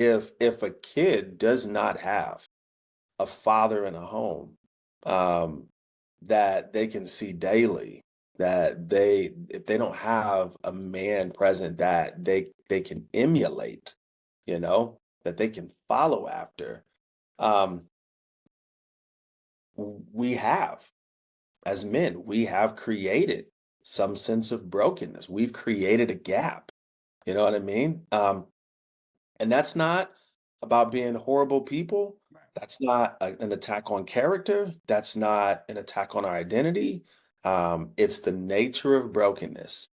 if a kid does not have a father in a home, um, that they can see daily, that if they don't have a man present that they can emulate, that they can follow after, um, we have, as men, we have created some sense of brokenness. We've created a gap. You know what I mean? And that's not about being horrible people. Right. That's not an attack on character. That's not an attack on our identity. It's the nature of brokenness.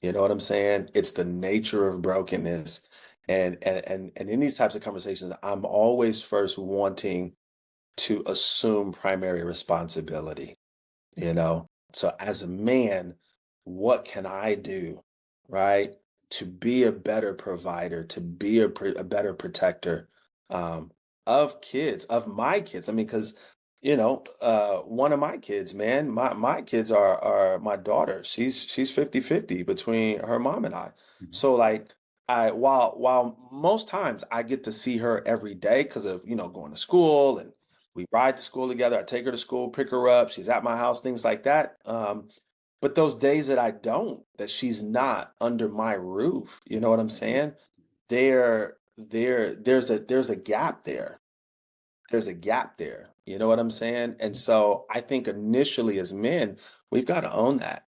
You know what I'm saying? It's the nature of brokenness. And in these types of conversations, I'm always first wanting to assume primary responsibility, you know? So as a man, what can I do, right? To be a better provider, to be a better protector, um, of kids, of my kids. I mean, because one of my kids, man, my kids are my daughter. She's 50-50 between her mom and I. Mhm. So like while most times I get to see her every day because of, going to school, and we ride to school together. I take her to school, pick her up. She's at my house, things like that. But those days that I don't, that she's not under my roof, you know what I'm saying? There's a gap there. There's a gap there. You know what I'm saying? And so I think initially as men, we've got to own that,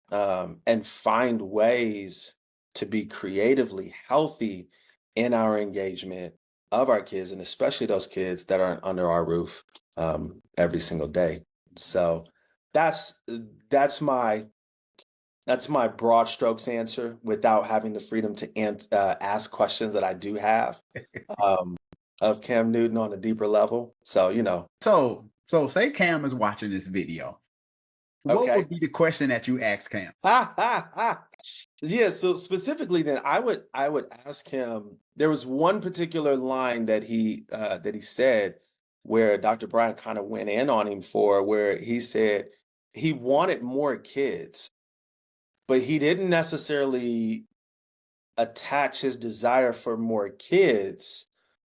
and find ways to be creatively healthy in our engagement of our kids, and especially those kids that aren't under our roof, every single day. So that's that's my that's my broad strokes answer without having the freedom to ask questions that I do have, um, of Cam Newton on a deeper level. So So say Cam is watching this video. What okay. would be the question that you ask Cam? Ha ha ha. Yeah, so specifically then I would ask him, there was one particular line that he said where Dr. Bryant kind of went in on him for, where he said he wanted more kids, but he didn't necessarily attach his desire for more kids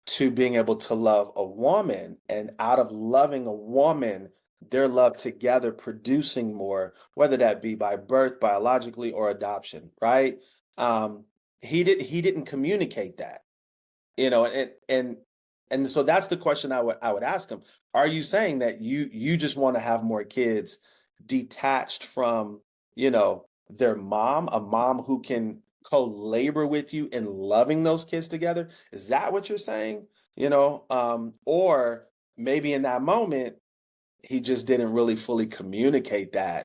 to being able to love a woman, and out of loving a woman, their love together producing more, whether that be by birth, biologically, or adoption, right? um he didn't communicate that, and so that's the question I would ask him. Are you saying that you just want to have more kids detached from, their mom, a mom who can co-labor with you in loving those kids together? Is that what you're saying? Or maybe in that moment he just didn't really fully communicate that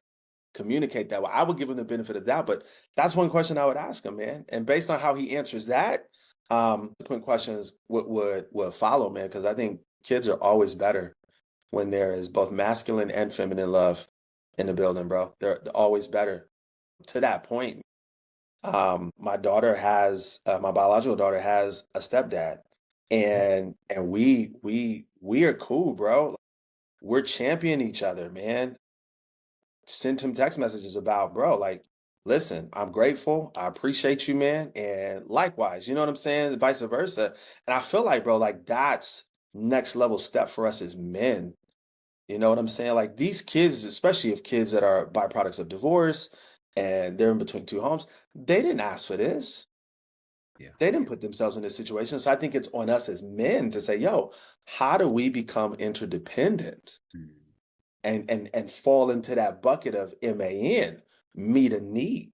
well. I would give him the benefit of the doubt, but that's one question I would ask him, man. And based on how he answers that, subsequent questions would follow, man, because I think kids are always better when there is both masculine and feminine love in the building, bro. They're always better. To that point, my biological daughter has a stepdad, and we are cool, bro. We're championing each other, man. Sent him text messages about, bro, like, listen, I'm grateful. I appreciate you, man. And likewise, you know what I'm saying? Vice versa. And I feel like, bro, like that's next level step for us as men. You know what I'm saying? Like these kids, especially if kids that are byproducts of divorce and they're in between two homes, they didn't ask for this. Yeah. They didn't put themselves in this situation. So I think it's on us as men to say, yo, how do we become interdependent? Mm. And fall into that bucket of MAN, meet a need.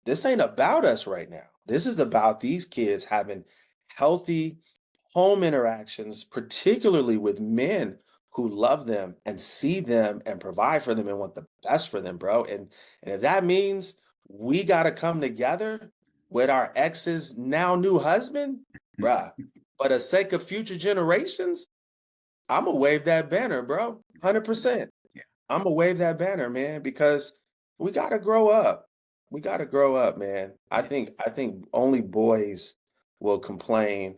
This ain't about us right now. This is about these kids having healthy home interactions, particularly with men who love them and see them and provide for them and want the best for them, bro. And if that means we got to come together with our ex's now new husband, bruh, for the sake of future generations, I'm gonna wave that banner, bro. 100%. Yeah. I'm gonna wave that banner, man, because we gotta grow up. We gotta grow up, man. I think Yes. I think only boys will complain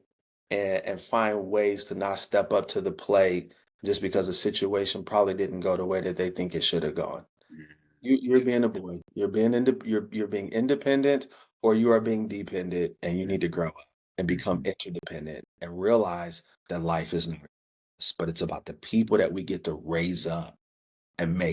and find ways to not step up to the plate just because the situation probably didn't go the way that they think it should have gone. Mm. You're being a boy. You're being independent, or you are being dependent, and you need to grow up. and become Mhm. interdependent and realize that life is not us, but it's about the people that we get to raise up and make